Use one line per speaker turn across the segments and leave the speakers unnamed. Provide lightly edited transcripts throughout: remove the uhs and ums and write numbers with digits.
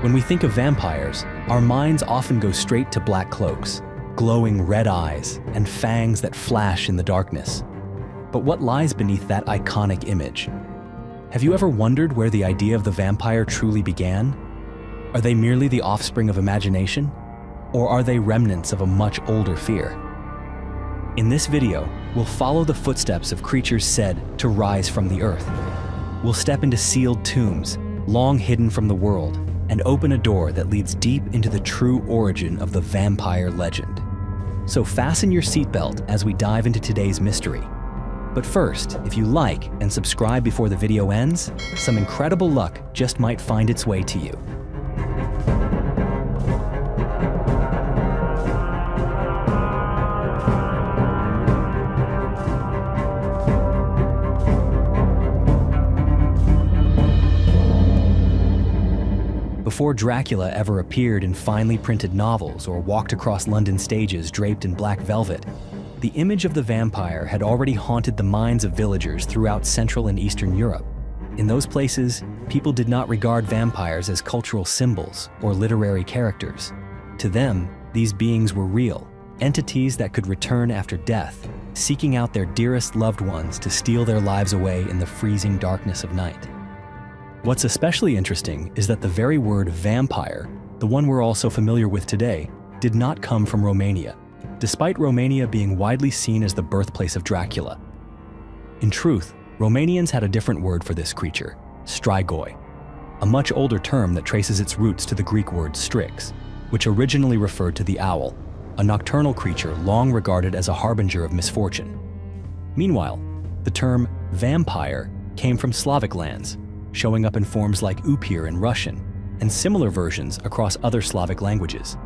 When we think of vampires, our minds often go straight to black cloaks, glowing red eyes, and fangs that flash in the darkness. But what lies beneath that iconic image? Have you ever wondered where the idea of the vampire truly began? Are they merely the offspring of imagination? Or are they remnants of a much older fear? In this video, we'll follow the footsteps of creatures said to rise from the earth. We'll step into sealed tombs, long hidden from the world, and open a door that leads deep into the true origin of the vampire legend. So fasten your seatbelt as we dive into today's mystery. But first, if you like and subscribe before the video ends, some incredible luck just might find its way to you. Before Dracula ever appeared in finely printed novels or walked across London stages draped in black velvet, the image of the vampire had already haunted the minds of villagers throughout Central and Eastern Europe. In those places, people did not regard vampires as cultural symbols or literary characters. To them, these beings were real, entities that could return after death, seeking out their dearest loved ones to steal their lives away in the freezing darkness of night. What's especially interesting is that the very word vampire, the one we're all so familiar with today, did not come from Romania, despite Romania being widely seen as the birthplace of Dracula. In truth, Romanians had a different word for this creature, strigoi, a much older term that traces its roots to the Greek word strix, which originally referred to the owl, a nocturnal creature long regarded as a harbinger of misfortune. Meanwhile, the term vampire came from Slavic lands, showing up in forms like upir in Russian, and similar versions across other Slavic languages.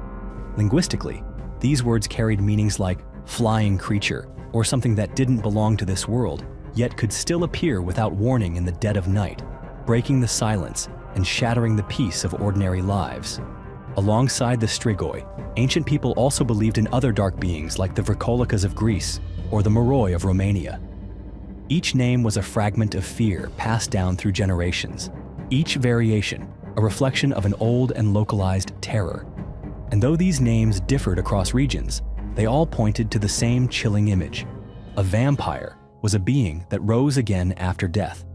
Linguistically, these words carried meanings like flying creature, or something that didn't belong to this world, yet could still appear without warning in the dead of night, breaking the silence and shattering the peace of ordinary lives. Alongside the strigoi, ancient people also believed in other dark beings like the Vrkolikas of Greece or the Moroi of Romania. Each name was a fragment of fear passed down through generations, each variation a reflection of an old and localized terror. And though these names differed across regions, they all pointed to the same chilling image. A vampire was a being that rose again after death.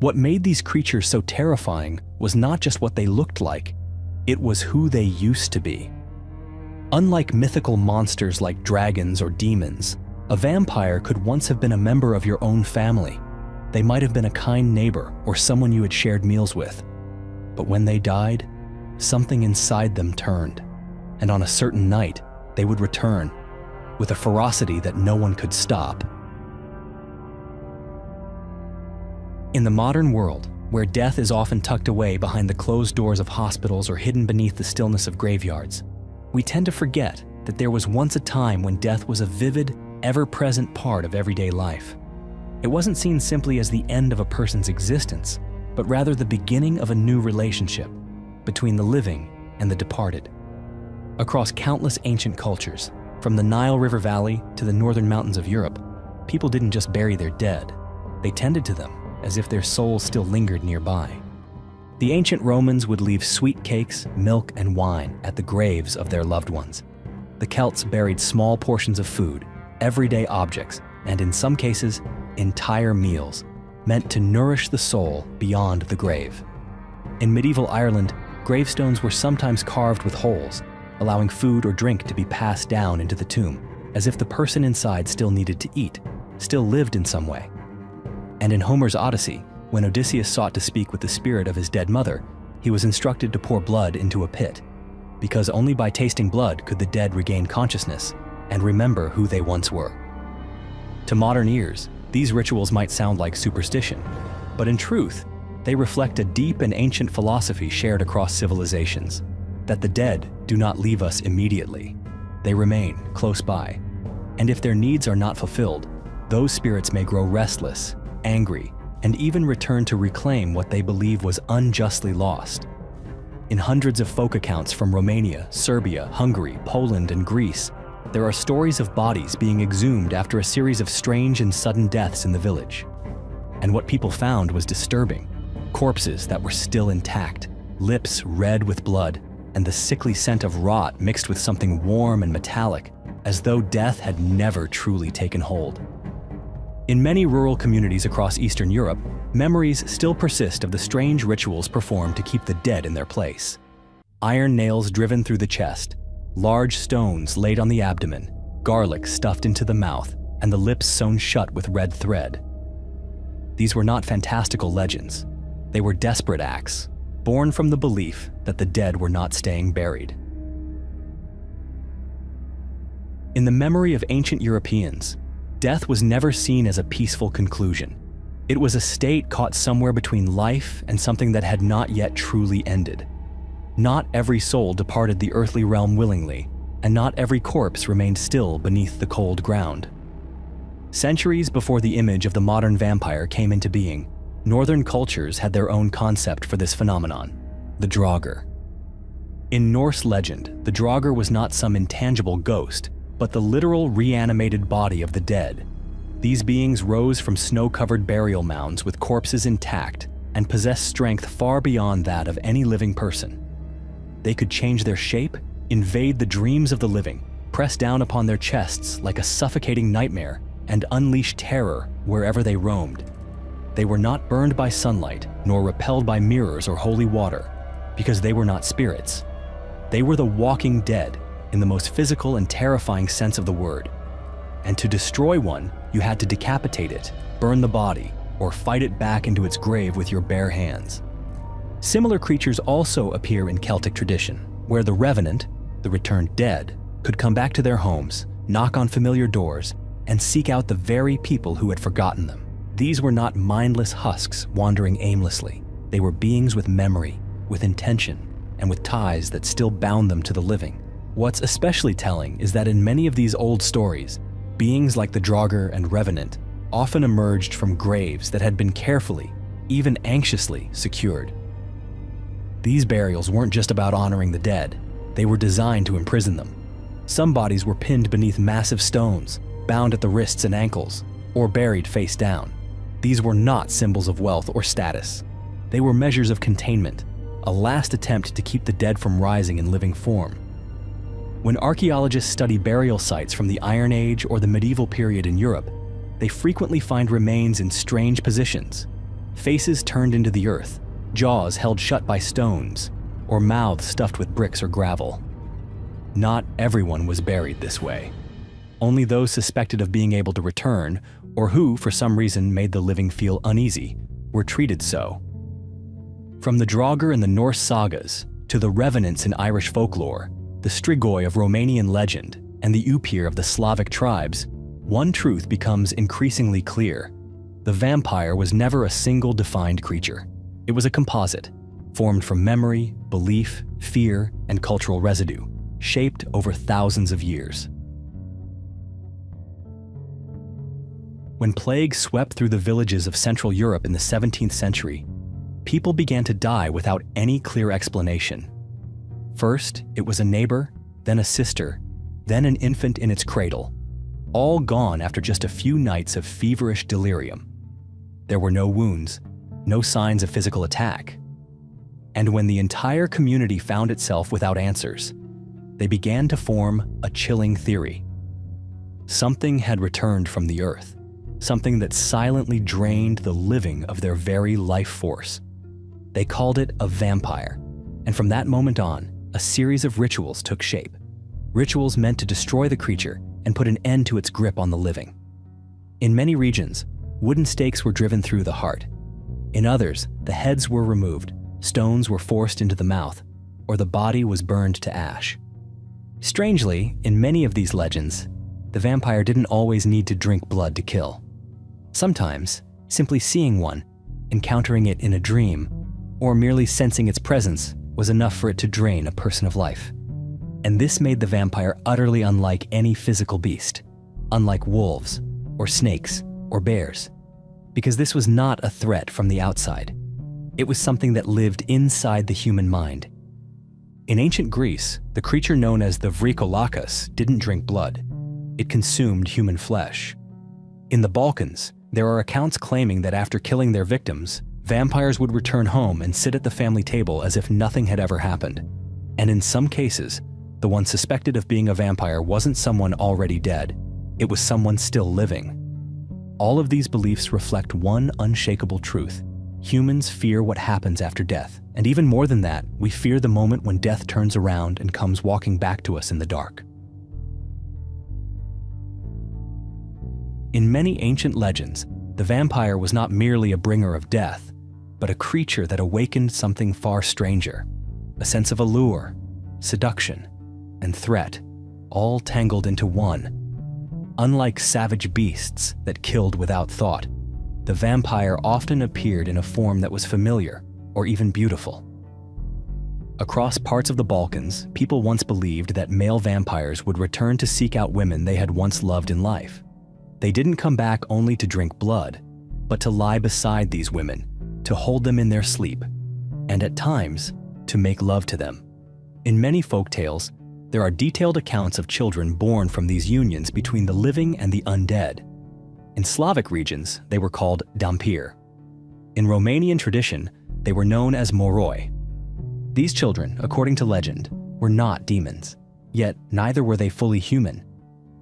What made these creatures so terrifying was not just what they looked like, it was who they used to be. Unlike mythical monsters like dragons or demons, a vampire could once have been a member of your own family. They might have been a kind neighbor or someone you had shared meals with. But when they died, something inside them turned, and on a certain night, they would return with a ferocity that no one could stop. In the modern world, where death is often tucked away behind the closed doors of hospitals or hidden beneath the stillness of graveyards, we tend to forget that there was once a time when death was a vivid, ever-present part of everyday life. It wasn't seen simply as the end of a person's existence, but rather the beginning of a new relationship between the living and the departed. Across countless ancient cultures, from the Nile River Valley to the northern mountains of Europe, people didn't just bury their dead, they tended to them as if their souls still lingered nearby. The ancient Romans would leave sweet cakes, milk, and wine at the graves of their loved ones. The Celts buried small portions of food, everyday objects, and in some cases, entire meals, meant to nourish the soul beyond the grave. In medieval Ireland, gravestones were sometimes carved with holes, allowing food or drink to be passed down into the tomb, as if the person inside still needed to eat, still lived in some way. And in Homer's Odyssey, when Odysseus sought to speak with the spirit of his dead mother, he was instructed to pour blood into a pit, because only by tasting blood could the dead regain consciousness and remember who they once were. To modern ears, these rituals might sound like superstition, but in truth, they reflect a deep and ancient philosophy shared across civilizations, that the dead do not leave us immediately. They remain close by, and if their needs are not fulfilled, those spirits may grow restless, angry, and even return to reclaim what they believe was unjustly lost. In hundreds of folk accounts from Romania, Serbia, Hungary, Poland, and Greece, there are stories of bodies being exhumed after a series of strange and sudden deaths in the village. And what people found was disturbing. Corpses that were still intact, lips red with blood, and the sickly scent of rot mixed with something warm and metallic, as though death had never truly taken hold. In many rural communities across Eastern Europe, memories still persist of the strange rituals performed to keep the dead in their place. Iron nails driven through the chest, large stones laid on the abdomen, garlic stuffed into the mouth, and the lips sewn shut with red thread. These were not fantastical legends. They were desperate acts, born from the belief that the dead were not staying buried. In the memory of ancient Europeans, death was never seen as a peaceful conclusion. It was a state caught somewhere between life and something that had not yet truly ended. Not every soul departed the earthly realm willingly, and not every corpse remained still beneath the cold ground. Centuries before the image of the modern vampire came into being, Northern cultures had their own concept for this phenomenon, the Draugr. In Norse legend, the Draugr was not some intangible ghost, but the literal reanimated body of the dead. These beings rose from snow-covered burial mounds with corpses intact and possessed strength far beyond that of any living person. They could change their shape, invade the dreams of the living, press down upon their chests like a suffocating nightmare, and unleash terror wherever they roamed. They were not burned by sunlight, nor repelled by mirrors or holy water, because they were not spirits. They were the walking dead, in the most physical and terrifying sense of the word. And to destroy one, you had to decapitate it, burn the body, or fight it back into its grave with your bare hands. Similar creatures also appear in Celtic tradition, where the revenant, the returned dead, could come back to their homes, knock on familiar doors, and seek out the very people who had forgotten them. These were not mindless husks wandering aimlessly. They were beings with memory, with intention, and with ties that still bound them to the living. What's especially telling is that in many of these old stories, beings like the Draugr and Revenant often emerged from graves that had been carefully, even anxiously, secured. These burials weren't just about honoring the dead, they were designed to imprison them. Some bodies were pinned beneath massive stones, bound at the wrists and ankles, or buried face down. These were not symbols of wealth or status. They were measures of containment, a last attempt to keep the dead from rising in living form. When archaeologists study burial sites from the Iron Age or the medieval period in Europe, they frequently find remains in strange positions, faces turned into the earth, jaws held shut by stones, or mouths stuffed with bricks or gravel. Not everyone was buried this way. Only those suspected of being able to return, or who, for some reason, made the living feel uneasy, were treated so. From the Draugr in the Norse sagas to the Revenants in Irish folklore, the Strigoi of Romanian legend, and the Upir of the Slavic tribes, one truth becomes increasingly clear. The vampire was never a single defined creature. It was a composite, formed from memory, belief, fear, and cultural residue, shaped over thousands of years. When plague swept through the villages of Central Europe in the 17th century, people began to die without any clear explanation. First, it was a neighbor, then a sister, then an infant in its cradle, all gone after just a few nights of feverish delirium. There were no wounds, no signs of physical attack. And when the entire community found itself without answers, they began to form a chilling theory. Something had returned from the earth, something that silently drained the living of their very life force. They called it a vampire, and from that moment on, a series of rituals took shape. Rituals meant to destroy the creature and put an end to its grip on the living. In many regions, wooden stakes were driven through the heart. In others, the heads were removed, stones were forced into the mouth, or the body was burned to ash. Strangely, in many of these legends, the vampire didn't always need to drink blood to kill. Sometimes, simply seeing one, encountering it in a dream, or merely sensing its presence was enough for it to drain a person of life. And this made the vampire utterly unlike any physical beast, unlike wolves, or snakes, or bears, because this was not a threat from the outside. It was something that lived inside the human mind. In ancient Greece, the creature known as the Vrikolakas didn't drink blood. It consumed human flesh. In the Balkans, there are accounts claiming that after killing their victims, Vampires would return home and sit at the family table as if nothing had ever happened. And in some cases, the one suspected of being a vampire wasn't someone already dead, it was someone still living. All of these beliefs reflect one unshakable truth. Humans fear what happens after death, and even more than that, we fear the moment when death turns around and comes walking back to us in the dark. In many ancient legends, the vampire was not merely a bringer of death, but a creature that awakened something far stranger, a sense of allure, seduction, and threat, all tangled into one. Unlike savage beasts that killed without thought, the vampire often appeared in a form that was familiar or even beautiful. Across parts of the Balkans, people once believed that male vampires would return to seek out women they had once loved in life. They didn't come back only to drink blood, but to lie beside these women, to hold them in their sleep, and at times, to make love to them. In many folktales, there are detailed accounts of children born from these unions between the living and the undead. In Slavic regions, they were called dampir. In Romanian tradition, they were known as moroi. These children, according to legend, were not demons, yet neither were they fully human.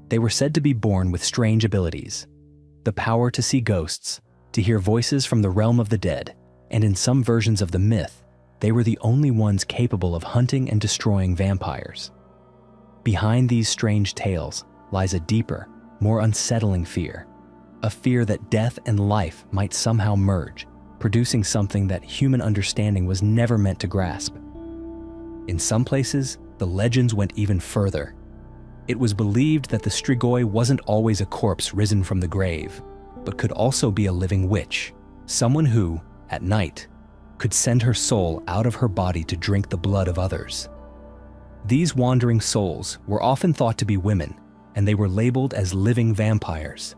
They were said to be born with strange abilities, the power to see ghosts, to hear voices from the realm of the dead, and in some versions of the myth, they were the only ones capable of hunting and destroying vampires. Behind these strange tales lies a deeper, more unsettling fear, a fear that death and life might somehow merge, producing something that human understanding was never meant to grasp. In some places, the legends went even further. It was believed that the strigoi wasn't always a corpse risen from the grave, but could also be a living witch, someone who, at night, could send her soul out of her body to drink the blood of others. These wandering souls were often thought to be women, and they were labeled as living vampires.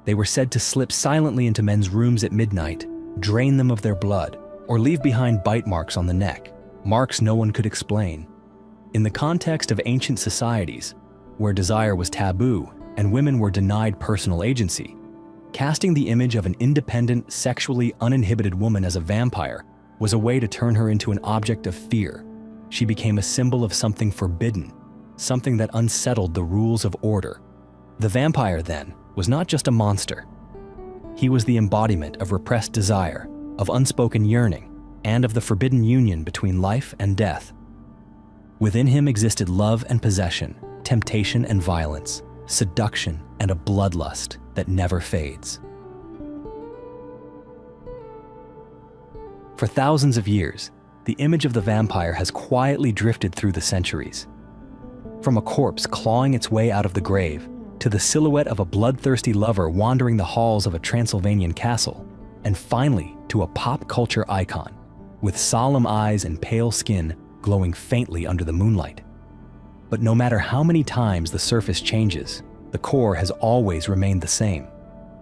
They were said to slip silently into men's rooms at midnight, drain them of their blood, or leave behind bite marks on the neck, marks no one could explain. In the context of ancient societies, where desire was taboo and women were denied personal agency, casting the image of an independent, sexually uninhibited woman as a vampire was a way to turn her into an object of fear. She became a symbol of something forbidden, something that unsettled the rules of order. The vampire, then, was not just a monster. He was the embodiment of repressed desire, of unspoken yearning, and of the forbidden union between life and death. Within him existed love and possession, temptation and violence, seduction and a bloodlust that never fades. For thousands of years, the image of the vampire has quietly drifted through the centuries. From a corpse clawing its way out of the grave, to the silhouette of a bloodthirsty lover wandering the halls of a Transylvanian castle, and finally to a pop culture icon, with solemn eyes and pale skin glowing faintly under the moonlight. But no matter how many times the surface changes, the core has always remained the same.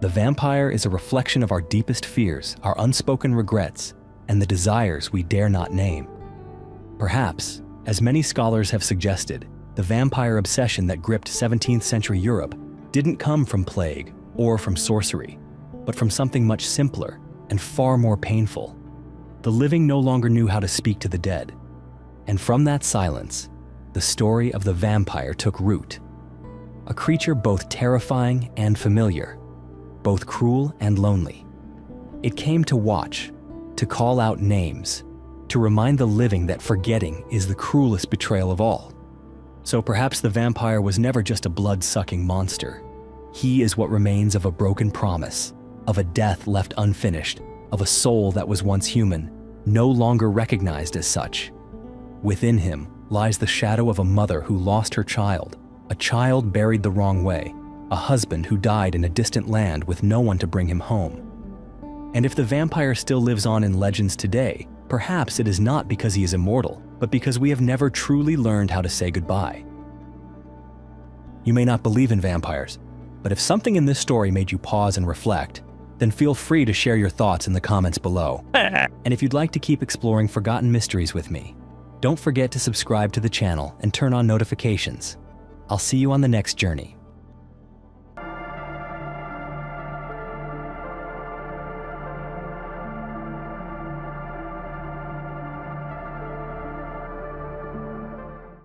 The vampire is a reflection of our deepest fears, our unspoken regrets, and the desires we dare not name. Perhaps, as many scholars have suggested, the vampire obsession that gripped 17th century Europe didn't come from plague or from sorcery, but from something much simpler and far more painful. The living no longer knew how to speak to the dead. And from that silence, the story of the vampire took root. A creature both terrifying and familiar, both cruel and lonely. It came to watch, to call out names, to remind the living that forgetting is the cruelest betrayal of all. So perhaps the vampire was never just a blood-sucking monster. He is what remains of a broken promise, of a death left unfinished, of a soul that was once human, no longer recognized as such. Within him lies the shadow of a mother who lost her child, a child buried the wrong way, a husband who died in a distant land with no one to bring him home. And if the vampire still lives on in legends today, perhaps it is not because he is immortal, but because we have never truly learned how to say goodbye. You may not believe in vampires, but if something in this story made you pause and reflect, then feel free to share your thoughts in the comments below. And if you'd like to keep exploring forgotten mysteries with me, don't forget to subscribe to the channel and turn on notifications. I'll see you on the next journey.